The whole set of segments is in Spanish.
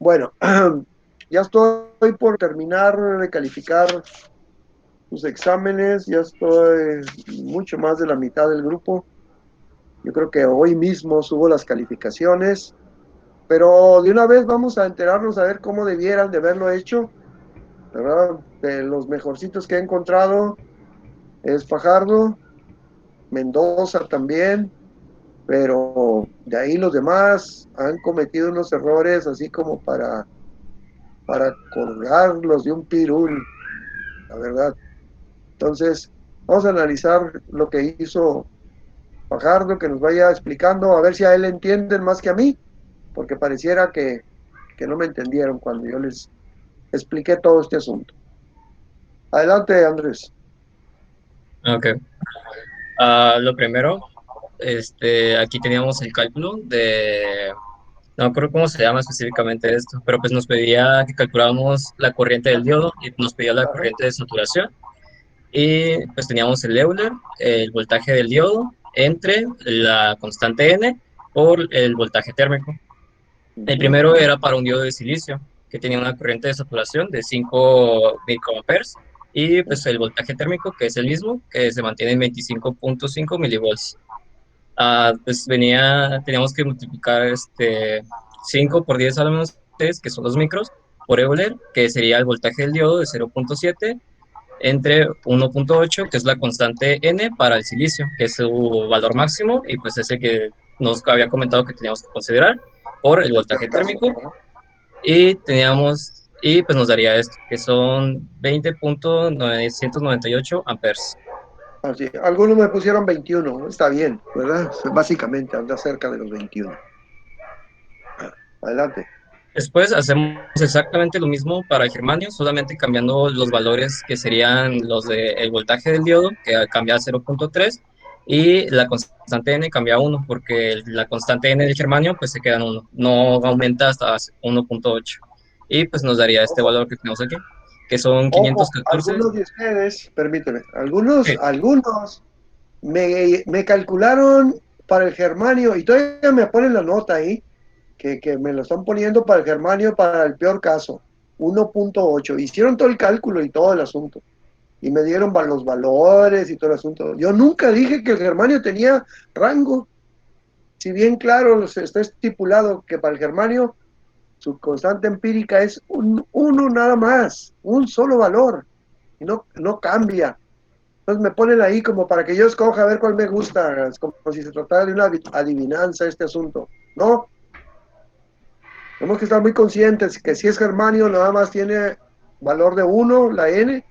Bueno, ya estoy por terminar de calificar sus exámenes, ya estoy mucho más de la mitad del grupo. Yo creo que hoy mismo subo las calificaciones, pero de una vez vamos a enterarnos a ver cómo debieran de haberlo hecho, ¿verdad? De los mejorcitos que he encontrado es Fajardo, Mendoza también, pero de ahí los demás han cometido unos errores así como para colgarlos de un pirul, la verdad. Entonces, vamos a analizar lo que hizo Fajardo, que nos vaya explicando, a ver si a él le entienden más que a mí, porque pareciera que no me entendieron cuando yo les expliqué todo este asunto. Adelante, Andrés. Ok. Lo primero, aquí teníamos el cálculo no me acuerdo cómo se llama específicamente esto, pero pues nos pedía que calculáramos la corriente del diodo y nos pedía la Ajá. corriente de saturación y pues teníamos el Euler, el voltaje del diodo entre la constante N por el voltaje térmico. El Ujú. primero era para un diodo de silicio que tenía una corriente de saturación de 5 microamperes y pues el voltaje térmico que es el mismo, que se mantiene en 25.5 milivolts. Pues teníamos que multiplicar 5 por 10 a la menos 3, que son los micros, por Euler, que sería el voltaje del diodo de 0.7, entre 1.8, que es la constante N para el silicio, que es su valor máximo, y pues ese que nos había comentado que teníamos que considerar, por el El peor voltaje caso. térmico, Ajá. y pues nos daría esto, que son 20.998 amperes. Así. Algunos me pusieron 21, está bien, ¿verdad? Básicamente anda cerca de los 21. Adelante. Después hacemos exactamente lo mismo para el germanio, solamente cambiando los valores que serían los del voltaje del diodo, que cambia a 0.3, y la constante n cambia a 1, porque la constante n del germanio pues se queda en 1, no aumenta hasta 1.8. Y pues nos daría este Ojo, valor que tenemos aquí, que son ojo, 514. algunos de ustedes, permíteme, algunos, Sí, algunos me calcularon para el germanio y todavía me ponen la nota ahí, que me lo están poniendo para el germanio para el peor caso, 1.8. Hicieron todo el cálculo y todo el asunto. Y me dieron los valores y todo el asunto. Yo nunca dije que el germanio tenía rango. Si bien claro está estipulado que para el germanio su constante empírica es uno nada más, un solo valor, y no cambia. Entonces me ponen ahí como para que yo escoja a ver cuál me gusta, es como si se tratara de una adivinanza este asunto. No, tenemos que estar muy conscientes que si es germanio nada más tiene valor de uno la N,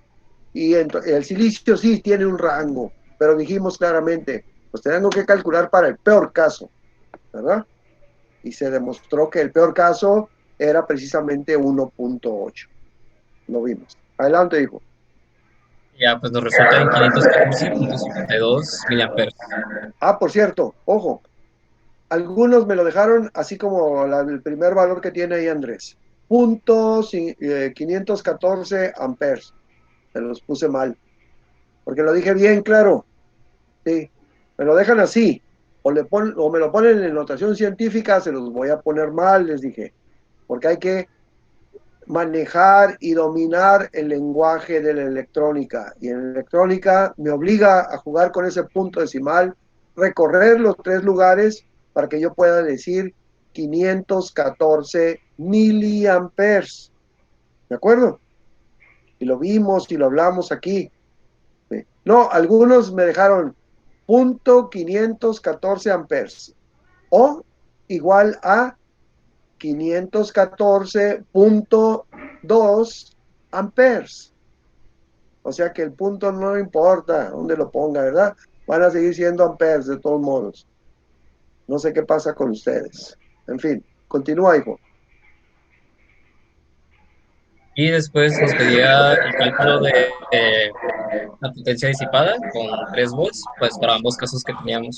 y el silicio sí tiene un rango, pero dijimos claramente, pues tenemos que calcular para el peor caso, ¿verdad? Y se demostró que el peor caso era precisamente 1.8. Lo vimos. Adelante, hijo. ya pues nos resulta en 514.52 miliamperes. Por cierto, ojo, algunos me lo dejaron así como el primer valor que tiene ahí Andrés. 514 amperes. Se los puse mal, porque lo dije bien claro. Sí, me lo dejan así. O me lo ponen en notación científica, se los voy a poner mal, les dije. Porque hay que manejar y dominar el lenguaje de la electrónica. Y en electrónica me obliga a jugar con ese punto decimal, recorrer los tres lugares para que yo pueda decir 514 miliamperes. ¿De acuerdo? Y lo vimos y lo hablamos aquí. ¿Sí? No, algunos me dejaron punto 514 amperes o igual a 514.2 amperes. O sea que el punto no importa dónde lo ponga, ¿verdad? Van a seguir siendo amperes de todos modos. No sé qué pasa con ustedes. En fin, continúa, hijo. Y después nos pedía el cálculo de la potencia disipada con 3 volts, pues para ambos casos que teníamos,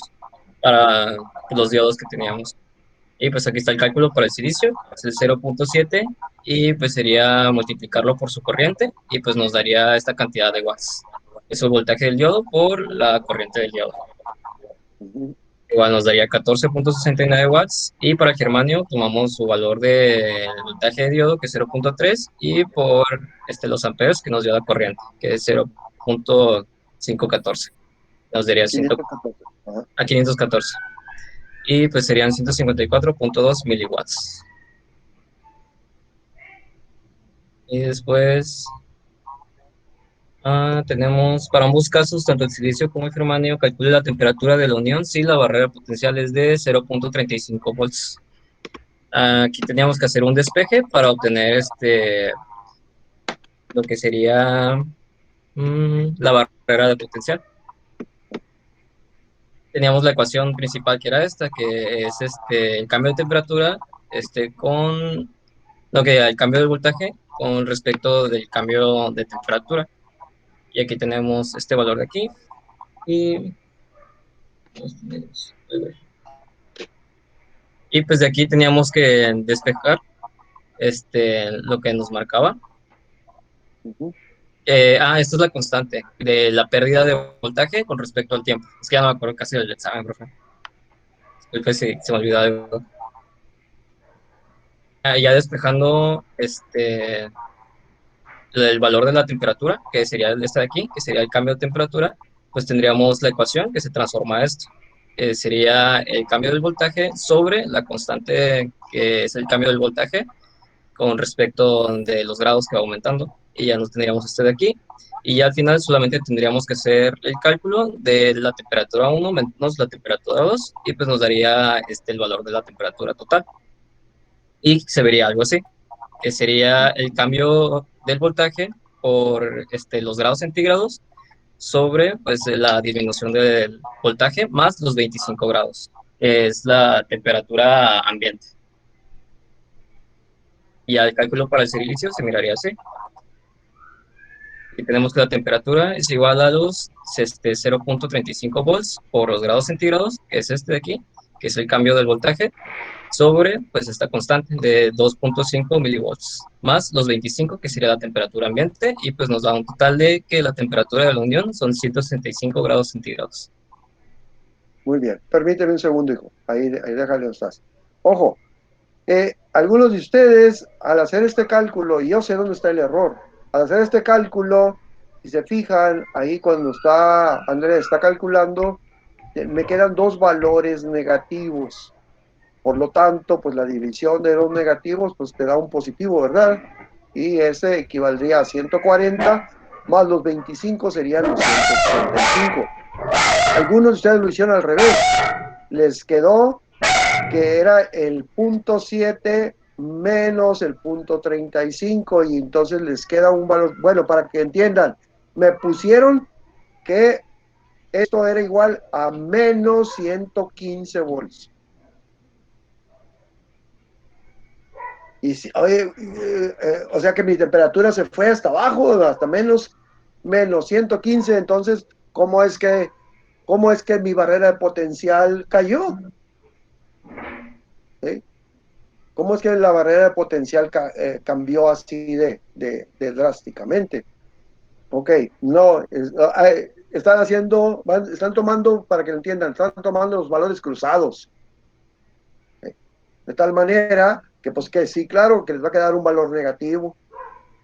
para los diodos que teníamos. Y pues aquí está el cálculo para el silicio, es el 0.7 y pues sería multiplicarlo por su corriente y pues nos daría esta cantidad de watts. Es el voltaje del diodo por la corriente del diodo. igual nos daría 14.69 watts, y para el germanio tomamos su valor de voltaje de diodo, que es 0.3, y por los amperes que nos dio la corriente, que es 0.514, nos daría 514. Ajá. a 514, y pues serían 154.2 miliwatts. Y después tenemos para ambos casos, tanto el silicio como el germanio, calcule la temperatura de la unión si la barrera potencial es de 0.35 volts. Aquí teníamos que hacer un despeje para obtener lo que sería la barrera de potencial. Teníamos la ecuación principal, que era esta, que es el cambio de temperatura con lo que el cambio de voltaje con respecto del cambio de temperatura. Y aquí tenemos este valor de aquí. Y, y pues de aquí teníamos que despejar lo que nos marcaba. Ujú. Esto es la constante de la pérdida de voltaje con respecto al tiempo. Es que ya no me acuerdo casi del examen, profe. Disculpe si se me olvidó algo. Ya despejando el valor de la temperatura, que sería esta de aquí, que sería el cambio de temperatura, pues tendríamos la ecuación que se transforma a esto. Sería el cambio del voltaje sobre la constante, que es el cambio del voltaje con respecto de los grados que va aumentando. Y ya nos tendríamos de aquí. Y ya al final solamente tendríamos que hacer el cálculo de la temperatura 1 menos la temperatura 2, y pues nos daría el valor de la temperatura total. Y se vería algo así, que sería el cambio del voltaje por los grados centígrados sobre pues la disminución del voltaje más los 25 grados, que es la temperatura ambiente. Y el cálculo para el silicio se miraría así. Y tenemos que la temperatura es igual a los 0.35 volts por los grados centígrados, que es este de aquí, que es el cambio del voltaje, sobre pues esta constante de 2.5 milivolts, más los 25, que sería la temperatura ambiente, y pues nos da un total de que la temperatura de la unión son 165 grados centígrados. Muy bien. Permíteme un segundo, hijo. Ahí déjale donde estás. Ojo, algunos de ustedes, al hacer este cálculo, y yo sé dónde está el error, al hacer este cálculo, si se fijan, ahí cuando Andrés está calculando, me quedan dos valores negativos. Por lo tanto, pues la división de dos negativos, pues te da un positivo, ¿verdad? Y ese equivaldría a 140, más los 25 serían los 165. Algunos de ustedes lo hicieron al revés. Les quedó que era el punto 7 menos el punto 35, y entonces les queda un valor, bueno, para que entiendan, me pusieron que esto era igual a menos 115 volts. Y si, oye, o sea que mi temperatura se fue hasta abajo, hasta menos 115. Entonces, cómo es que mi barrera de potencial cayó? ¿Sí? ¿Cómo es que la barrera de potencial cambió así de drásticamente? Ok, no, están tomando, para que lo entiendan, están tomando los valores cruzados. ¿Sí? De tal manera que, pues que sí, claro, que les va a quedar un valor negativo,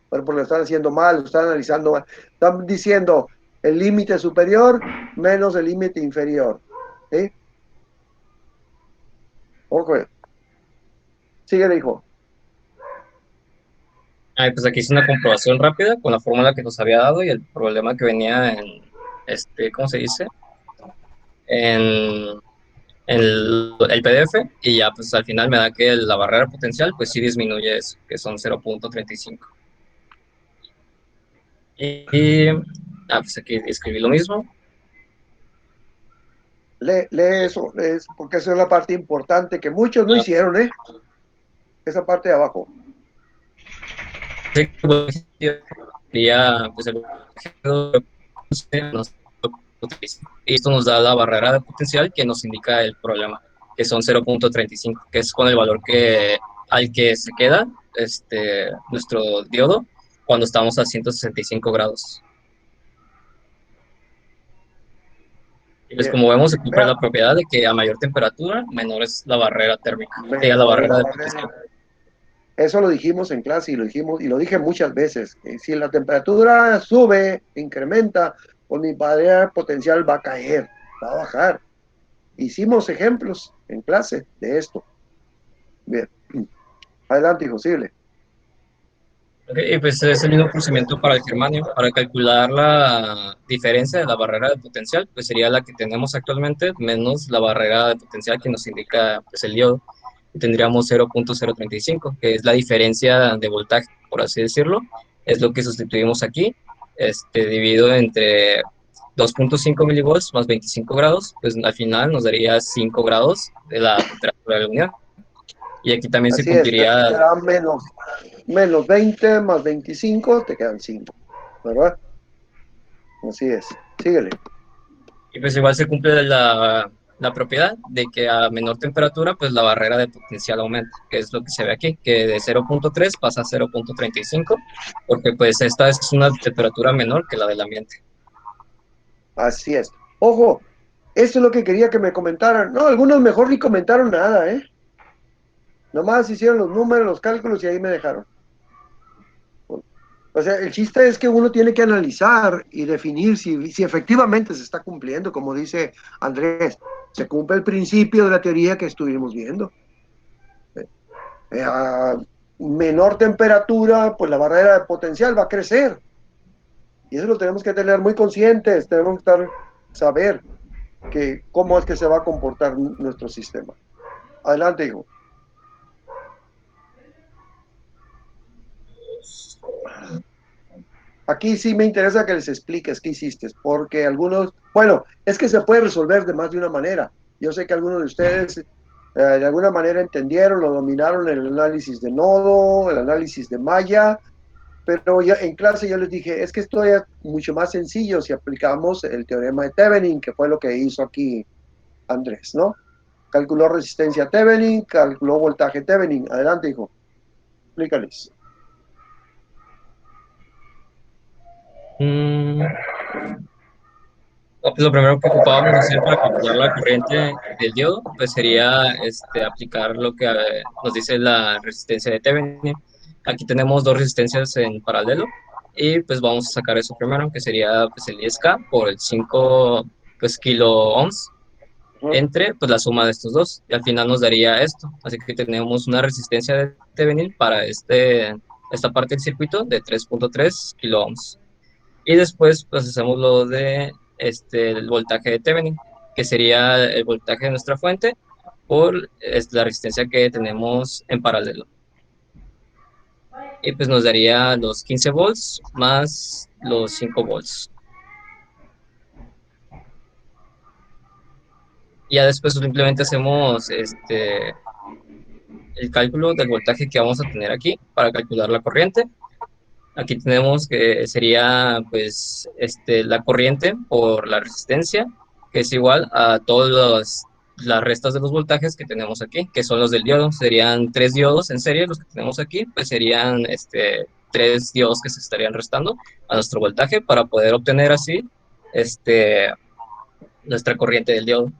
pero porque lo están haciendo mal, lo están analizando mal. Están diciendo el límite superior menos el límite inferior. ¿Sí? Ok, sigue, hijo. Pues aquí hice una comprobación rápida con la fórmula que nos había dado y el problema que venía en, ¿cómo se dice? En el PDF, y ya pues al final me da que la barrera potencial pues sí disminuye eso, que son 0.35. Y pues aquí escribí lo mismo. Lee eso, porque esa es la parte importante que muchos no hicieron, ¿eh? Esa parte de abajo. Sería pues el y esto nos da la barrera de potencial que nos indica el problema, que son 0.35, que es con el valor al que se queda nuestro diodo cuando estamos a 165 grados. Y pues Bien. como vemos, se cumple Vea, la propiedad de que a mayor temperatura, menor es la barrera térmica, la menor es barrera la de potencial. barrera. Eso lo dijimos en clase y lo dijimos y lo dije muchas veces. Si la temperatura sube, incrementa, pues mi barrera potencial va a caer, va a bajar. Hicimos ejemplos en clase de esto. Bien. Adelante, hijo, síguele. Ok, y pues es el mismo procedimiento para el germanio. Para calcular la diferencia de la barrera de potencial, pues sería la que tenemos actualmente menos la barrera de potencial que nos indica pues, el diodo. Y tendríamos 0.035, que es la diferencia de voltaje, por así decirlo. Es lo que sustituimos aquí, dividido entre 2.5 milivolts más 25 grados, pues al final nos daría 5 grados de la temperatura de la unidad. Y aquí también se Así es, te cumpliría. da menos 20 más 25 te quedan 5, ¿verdad? Así es. Síguele. Y pues igual se cumple la propiedad de que a menor temperatura, pues la barrera de potencial aumenta, que es lo que se ve aquí, que de 0.3 pasa a 0.35, porque pues esta es una temperatura menor que la del ambiente. Así es. Ojo, eso es lo que quería que me comentaran. No, algunos mejor ni comentaron nada, ¿eh? Nomás hicieron los números, los cálculos y ahí me dejaron. O sea, el chiste es que uno tiene que analizar y definir si efectivamente se está cumpliendo, como dice Andrés, se cumple el principio de la teoría que estuvimos viendo. A menor temperatura, pues la barrera de potencial va a crecer. Y eso lo tenemos que tener muy conscientes, tenemos que saber que cómo es que se va a comportar nuestro sistema. Adelante, hijo. Aquí sí me interesa que les expliques qué hiciste, porque algunos, bueno, es que se puede resolver de más de una manera. Yo sé que algunos de ustedes de alguna manera entendieron o dominaron el análisis de nodo, el análisis de malla, pero ya en clase yo les dije, es que esto es mucho más sencillo si aplicamos el teorema de Thevenin, que fue lo que hizo aquí Andrés, ¿no? Calculó resistencia Thevenin, calculó voltaje Thevenin. Adelante, hijo, explícales. Mm, Lo primero que ocupábamos hacer para calcular la corriente del diodo, pues sería aplicar lo que nos dice la resistencia de Thevenin. Aquí tenemos dos resistencias en paralelo y pues vamos a sacar eso primero, que sería pues el 10K por el 5 pues, kilo ohms Ujú, entre pues la suma de estos dos y al final nos daría esto. Así que tenemos una resistencia de Thevenin para esta parte del circuito de 3.3 kilo ohms. Y después pues hacemos lo de el voltaje de Thevenin, que sería el voltaje de nuestra fuente por la resistencia que tenemos en paralelo. Y pues nos daría los 15 volts más los 5 volts. Y ya después simplemente hacemos el cálculo del voltaje que vamos a tener aquí para calcular la corriente. Aquí tenemos que sería pues la corriente por la resistencia, que es igual a todas las restas de los voltajes que tenemos aquí, que son los del diodo. Serían tres diodos en serie los que tenemos aquí, pues serían tres diodos que se estarían restando a nuestro voltaje para poder obtener así este, nuestra corriente del diodo.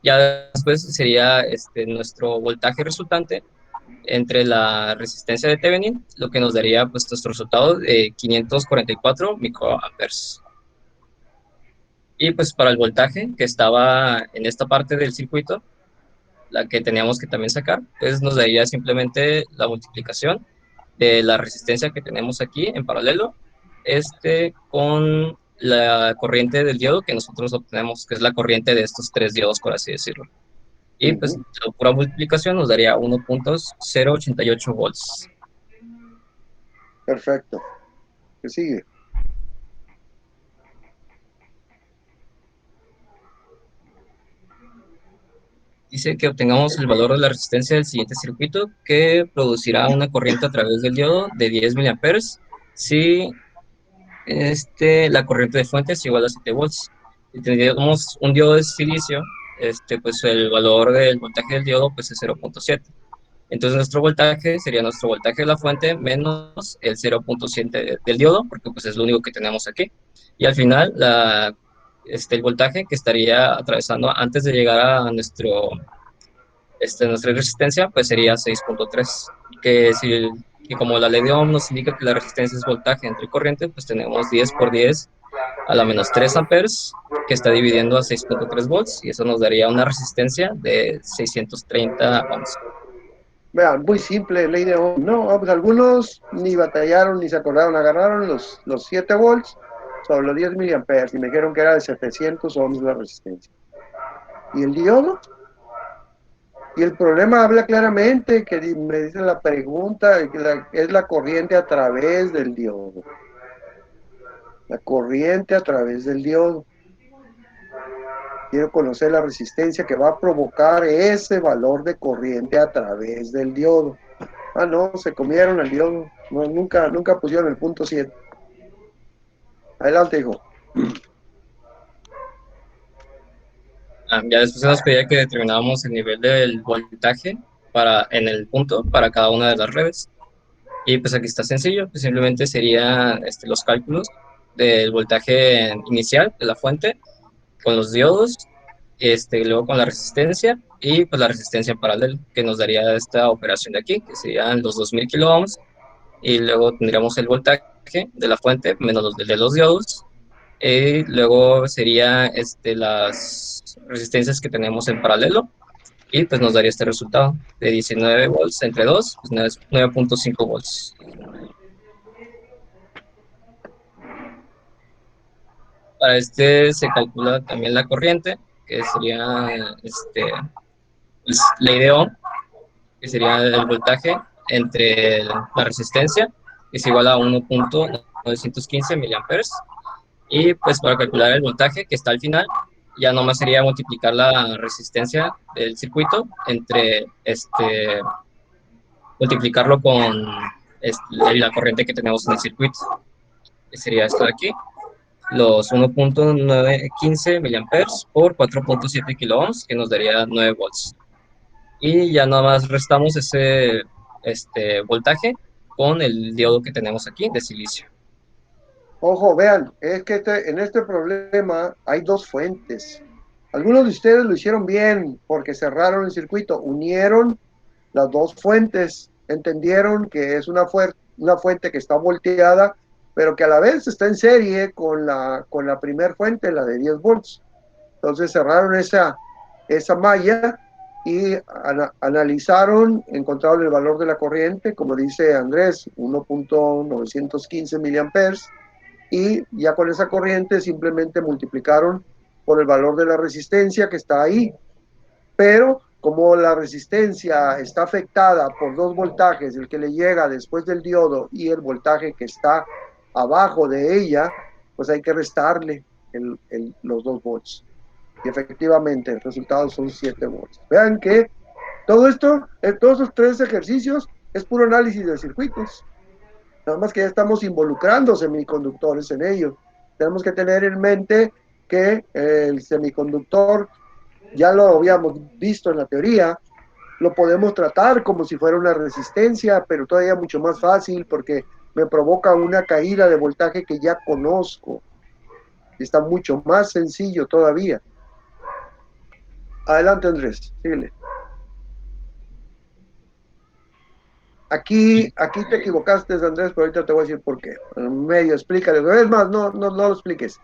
Ya después sería nuestro voltaje resultante entre la resistencia de Thevenin, lo que nos daría pues nuestro resultado de 544 microamperes. Y pues para el voltaje que estaba en esta parte del circuito, la que teníamos que también sacar, pues nos daría simplemente la multiplicación de la resistencia que tenemos aquí en paralelo, con la corriente del diodo que nosotros obtenemos, que es la corriente de estos tres diodos, por así decirlo. Y pues ujú, la pura multiplicación nos daría 1.088 volts. perfecto. ¿Qué sigue? Dice que obtengamos el valor de la resistencia del siguiente circuito que producirá una corriente a través del diodo de 10 miliamperes si la corriente de fuente es igual a 7 volts. Si tendríamos un diodo de silicio, pues el valor del voltaje del diodo pues es 0.7. Entonces nuestro voltaje sería nuestro voltaje de la fuente menos el 0.7 del diodo, porque pues es lo único que tenemos aquí. Y al final el voltaje que estaría atravesando antes de llegar a nuestra resistencia, pues sería 6.3, que como la ley de Ohm nos indica que la resistencia es voltaje entre corriente, pues tenemos 10 por 10 a la menos 3 amperes, que está dividiendo a 6.3 volts, y eso nos daría una resistencia de 630 ohms. Vean, muy simple, ley de Ohm. No, pues algunos ni batallaron ni se acordaron, agarraron los 7 volts sobre los 10 miliamperes y me dijeron que era de 700 ohms la resistencia. ¿Y el diodo? Y el problema habla claramente, que me dice la pregunta, que es la corriente a través del diodo. La corriente a través del diodo. Quiero conocer la resistencia que va a provocar ese valor de corriente a través del diodo. Ah, no, se comieron el diodo. No, nunca pusieron el punto 7. Adelante, hijo. Ya después se nos pedía que determináramos el nivel del voltaje en el punto para cada una de las redes. Y pues aquí está sencillo, pues simplemente serían los cálculos del voltaje inicial de la fuente con los diodos, luego con la resistencia y pues la resistencia en paralelo, que nos daría esta operación de aquí, que serían los 2000 kilo ohms, y luego tendríamos el voltaje de la fuente menos los de los diodos, y luego sería las resistencias que tenemos en paralelo, y pues nos daría este resultado de 19 volts entre 2, pues 9.5 volts. Para se calcula también la corriente, que sería ley de Ohm, que sería el voltaje entre la resistencia, que es igual a 1.915 miliamperes. Y pues para calcular el voltaje que está al final, ya nomás sería multiplicar la resistencia del circuito multiplicarlo con la corriente que tenemos en el circuito, que sería esto de aquí, los 1.915 miliamperes por 4.7 kilo ohms, que nos daría 9 volts. Y ya nada más restamos este voltaje con el diodo que tenemos aquí de silicio. Ojo, vean, es que en este problema hay dos fuentes. Algunos de ustedes lo hicieron bien porque cerraron el circuito, unieron las dos fuentes, entendieron que es una fuente que está volteada, pero que a la vez está en serie con la primer fuente, la de 10 volts. Entonces cerraron esa malla y analizaron, encontraron el valor de la corriente, como dice Andrés, 1.915 miliamperes, y ya con esa corriente simplemente multiplicaron por el valor de la resistencia que está ahí. Pero como la resistencia está afectada por dos voltajes, el que le llega después del diodo y el voltaje que está abajo de ella, pues hay que restarle los 2 volts. Y efectivamente el resultado son 7 volts. Vean que todo esto, todos esos 3 ejercicios, es puro análisis de circuitos. Nada más que ya estamos involucrando semiconductores en ello. Tenemos que tener en mente que el semiconductor, ya lo habíamos visto en la teoría, lo podemos tratar como si fuera una resistencia, pero todavía mucho más fácil porque me provoca una caída de voltaje que ya conozco. Está mucho más sencillo todavía. Adelante, Andrés, síguele. Aquí te equivocaste, Andrés, pero ahorita te voy a decir por qué. En medio, explícale. Es más, no lo expliques.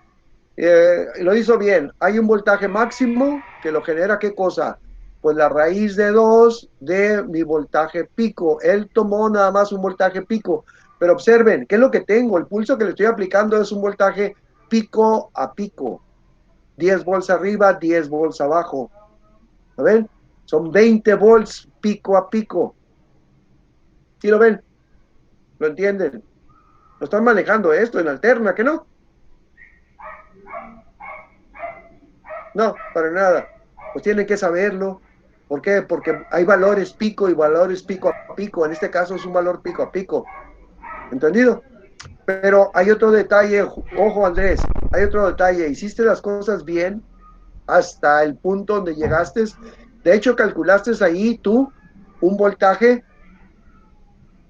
Lo hizo bien. Hay un voltaje máximo que lo genera, ¿qué cosa? Pues la raíz de 2 de mi voltaje pico. Él tomó nada más un voltaje pico. Pero observen, ¿qué es lo que tengo? El pulso que le estoy aplicando es un voltaje pico a pico. 10 volts arriba, 10 volts abajo. ¿Lo ven? Son 20 volts pico a pico. ¿Sí lo ven? ¿Lo entienden? Lo están manejando esto en alterna, ¿que no? No, para nada. Pues tienen que saberlo. ¿Por qué? Porque hay valores pico y valores pico a pico. En este caso es un valor pico a pico. ¿Entendido? Pero hay otro detalle, ojo Andrés, hay otro detalle. Hiciste las cosas bien hasta el punto donde llegaste. De hecho, calculaste ahí tú un voltaje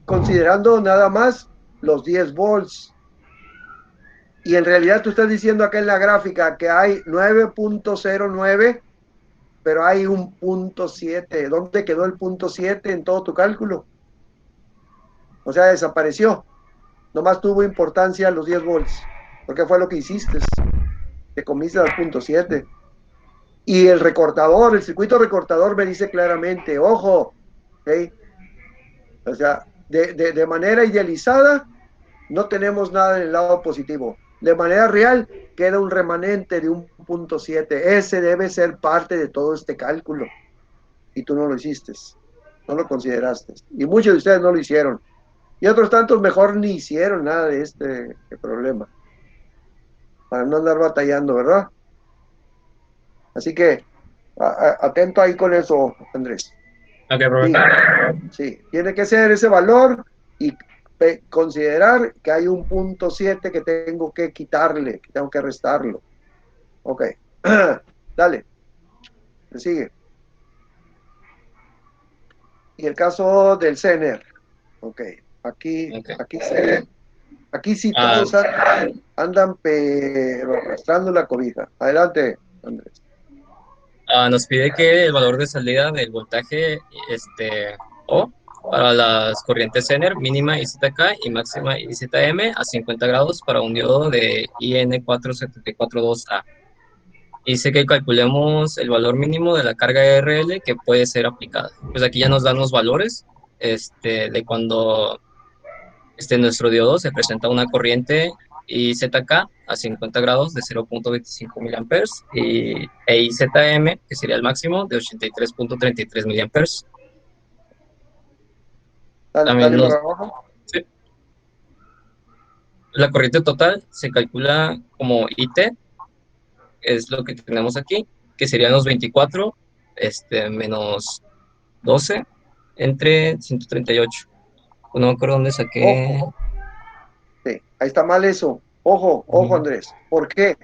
considerando nada más los 10 volts. Y en realidad tú estás diciendo acá en la gráfica que hay 9.09, pero hay un punto 7. ¿Dónde quedó el punto 7 en todo tu cálculo? O sea, desapareció. Nomás tuvo importancia los 10 volts. Porque fue lo que hiciste. Te comiste al punto 7. Y el recortador, el circuito recortador me dice claramente, ojo, ¿okay? O sea, de manera idealizada, no tenemos nada en el lado positivo. De manera real, queda un remanente de un punto 7. Ese debe ser parte de todo este cálculo. Y tú no lo hiciste. No lo consideraste. Y muchos de ustedes no lo hicieron. Y otros tantos mejor ni hicieron nada de este problema. Para no andar batallando, ¿verdad? Así que atento ahí con eso, Andrés. Ok, Sí, profe. sí. Tiene que ser ese valor y considerar que hay un punto 7 que tengo que quitarle, que tengo que restarlo. Ok. Dale, me sigue. Y el caso del CENER. Ok. Okay. Aquí sí Ah, todos andan pero arrastrando la cobija. Adelante, Andrés. nos pide que el valor de salida del voltaje O para las corrientes Zener mínima IZK y máxima IZM a 50 grados para un diodo de IN4742A. Dice que calculemos el valor mínimo de la carga RL que puede ser aplicada. Pues aquí ya nos dan los valores de cuando nuestro diodo se presenta una corriente IZK a 50 grados de 0.25 miliamperes e IZM, que sería el máximo, de 83.33 miliamperes. Dale, También dale para abajo. sí, la corriente total se calcula como IT, es lo que tenemos aquí, que serían los 24 menos 12 entre 138. No me acuerdo dónde saqué. Ojo. Sí, ahí está mal eso. Ojo, ojo, Andrés. ¿Por qué?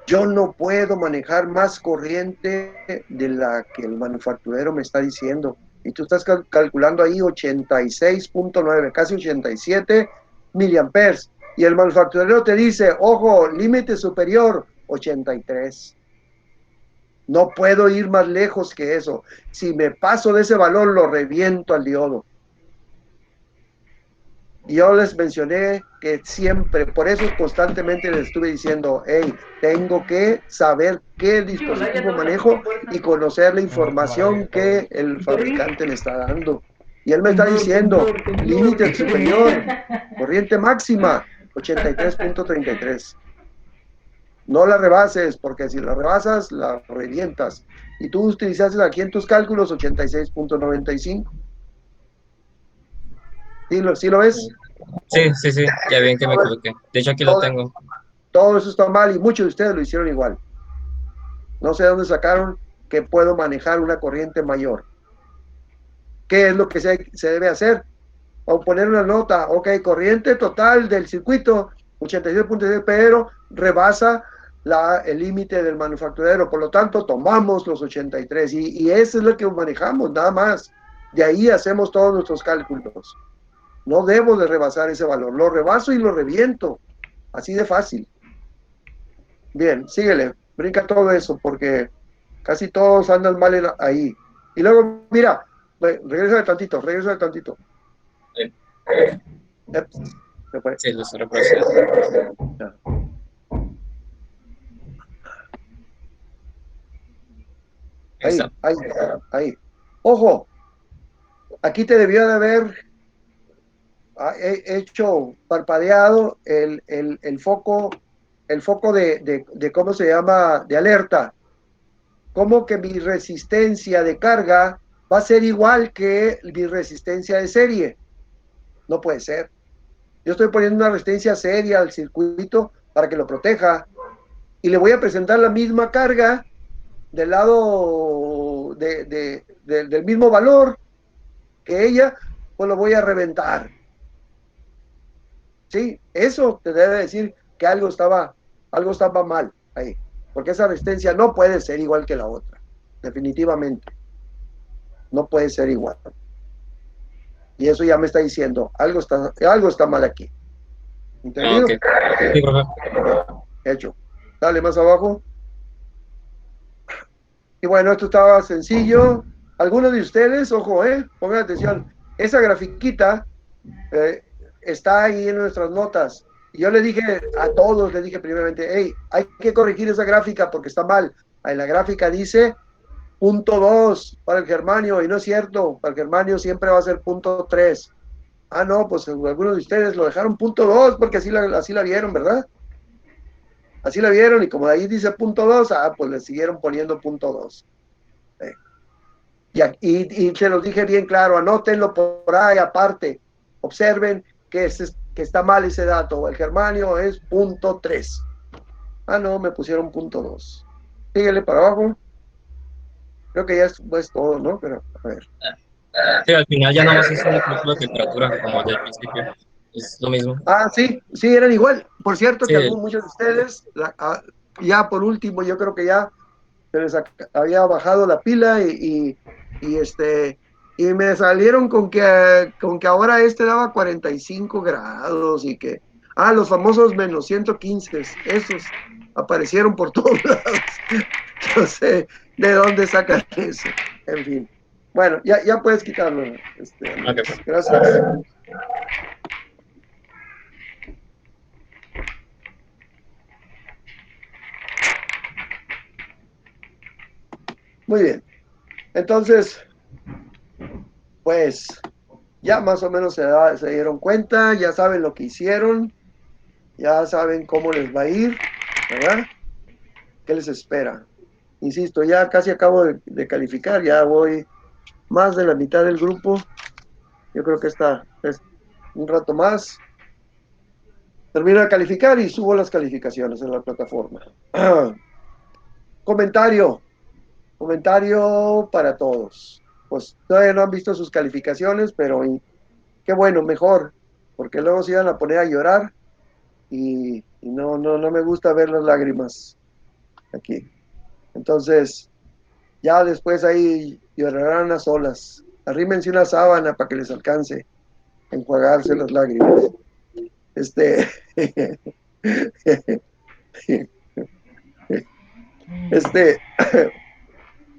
Yo no puedo manejar más corriente de la que el manufacturero me está diciendo. Y tú estás calculando ahí 86.9, casi 87 miliamperes. Y el manufacturero te dice, ojo, límite superior, 83. No puedo ir más lejos que eso. Si me paso de ese valor, lo reviento al diodo. Y yo les mencioné que siempre, por eso constantemente les estuve diciendo, hey, tengo que saber qué dispositivo manejo y conocer la información que el fabricante me está dando. Y él me está diciendo, límite superior, corriente máxima, 83.33. No la rebases, porque si la rebasas, la revientas. Y tú utilizaste aquí en tus cálculos 86.95. ¿Sí lo ves? Sí, sí, sí, ya bien que me equivoqué. De hecho, aquí lo Todo, tengo. todo eso está mal y muchos de ustedes lo hicieron igual. No sé de dónde sacaron que puedo manejar una corriente mayor. ¿Qué es lo que se debe hacer? O poner una nota, ok, corriente total del circuito 86.6, pero rebasa el límite del manufacturero. Por lo tanto, tomamos los 83 y eso es lo que manejamos, nada más. De ahí hacemos todos nuestros cálculos. No debo de rebasar ese valor. Lo rebaso y lo reviento. Así de fácil. Bien, síguele. Brinca todo eso porque casi todos andan mal ahí. Y luego, mira, regresa de tantito. Sí, Eps, se fue. sí, lo estoy reproduciendo. Ya. Ahí Ahí, está. ahí, ahí. Ojo, aquí te debió de haber hecho parpadeado el foco de ¿cómo se llama? De alerta. ¿Cómo que mi resistencia de carga va a ser igual que mi resistencia de serie? No puede ser. Yo estoy poniendo una resistencia seria al circuito para que lo proteja y le voy a presentar la misma carga del lado del mismo valor que ella, pues lo voy a reventar. Sí, eso te debe decir que algo estaba mal ahí, porque esa resistencia no puede ser igual que la otra, definitivamente, no puede ser igual. Y eso ya me está diciendo, algo está mal aquí. Ah, ok. ¿Entendido? Sí, profe. Hecho. Dale más abajo. Y bueno, esto estaba sencillo. Algunos de ustedes, ojo, pongan atención, esa grafiquita eh, está ahí en nuestras notas. Y yo le dije a todos, le dije primeramente, hey, hay que corregir esa gráfica porque está mal. En la gráfica dice punto 2 para el germanio y no es cierto, para el germanio siempre va a ser punto 3. Ah, no, pues algunos de ustedes lo dejaron punto 2 porque así la vieron, ¿verdad? Así la vieron y como de ahí dice punto 2, pues le siguieron poniendo punto 2. Y se los dije bien claro, anótenlo por ahí aparte. Observen que está mal ese dato. El germanio es punto 3. Ah, no, me pusieron punto 2. Síguele para abajo. Creo que ya es pues, todo, ¿no? Pero, a ver. Sí, al final ya nada más es un cálculo de temperatura, como el del principio. Es lo mismo. Ah, sí, sí, eran igual. Por cierto, que Sí, muchos de ustedes, ya por último, yo creo que ya se les había bajado la pila y me salieron con que ahora daba 45 grados y que, los famosos menos 115, esos aparecieron por todos lados. No sé de dónde sacan eso. En fin. Bueno, ya puedes quitarlo, ok, Andrés. profe. Gracias. Muy bien. Entonces, pues ya más o menos se dieron cuenta, ya saben lo que hicieron, ya saben cómo les va a ir, ¿verdad? ¿Qué les espera? Insisto, ya casi acabo de calificar, ya voy más de la mitad del grupo. Yo creo que es un rato más. Termino de calificar y subo las calificaciones en la plataforma. Comentario, comentario para todos. Pues todavía no han visto sus calificaciones, pero qué bueno, mejor, porque luego se iban a poner a llorar y no me gusta ver las lágrimas aquí. Entonces, ya después ahí llorarán a solas. Arrímense una sábana para que les alcance a enjuagarse las lágrimas. Este, este,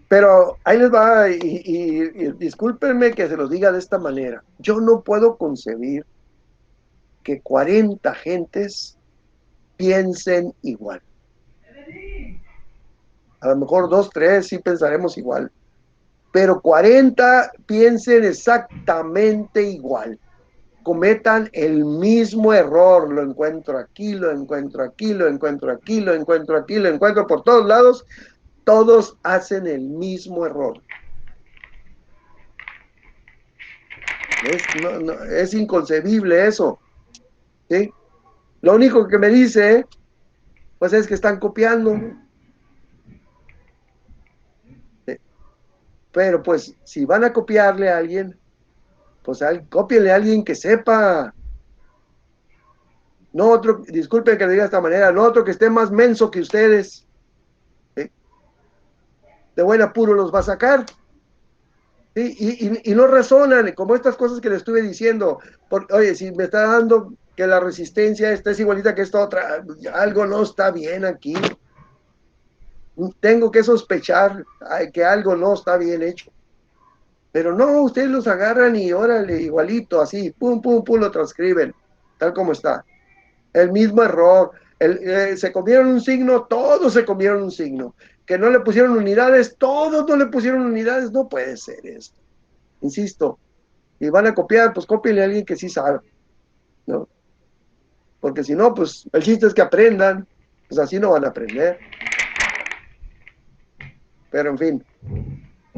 pero ahí les va, y discúlpenme que se los diga de esta manera. Yo no puedo concebir que 40 gentes piensen igual. A lo mejor dos, tres sí pensaremos igual, pero 40 piensen exactamente igual, cometan el mismo error, lo encuentro aquí, lo encuentro aquí, lo encuentro aquí, lo encuentro aquí, lo encuentro por todos lados, todos hacen el mismo error. Es inconcebible eso, ¿sí? Lo único que me dice, pues es que están copiando, ¿sí? Pero pues si van a copiarle a alguien, pues cópienle a alguien que sepa. No otro, disculpen que lo diga de esta manera, no otro que esté más menso que ustedes. ¿Sí? De buen apuro los va a sacar. ¿Sí? Y no razonan, como estas cosas que le estuve diciendo. Oye, si me está dando que la resistencia esta es igualita que esta otra, algo no está bien aquí. Tengo que sospechar que algo no está bien hecho. Pero no, ustedes los agarran y órale, igualito, así, pum, pum, pum, lo transcriben, tal como está. El mismo error. Se comieron un signo, todos se comieron un signo. Que no le pusieron unidades, todos no le pusieron unidades. No puede ser esto. Insisto, y van a copiar, pues cópienle a alguien que sí sabe, ¿no? Porque si no, pues el chiste es que aprendan, pues así no van a aprender. Pero en fin,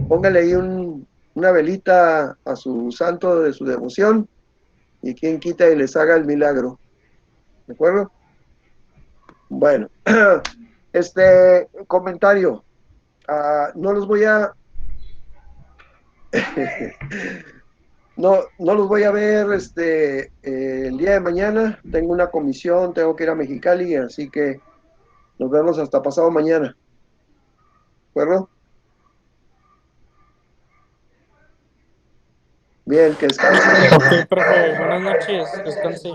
póngale ahí una velita a su santo de su devoción y quien quita y les haga el milagro. ¿De acuerdo? Bueno, comentario. No los voy a no los voy a ver el día de mañana. Tengo una comisión, tengo que ir a Mexicali, así que nos vemos hasta pasado mañana. ¿De acuerdo? Bien, que descansen. Ok, profe. Ok, profe, buenas noches, descanse.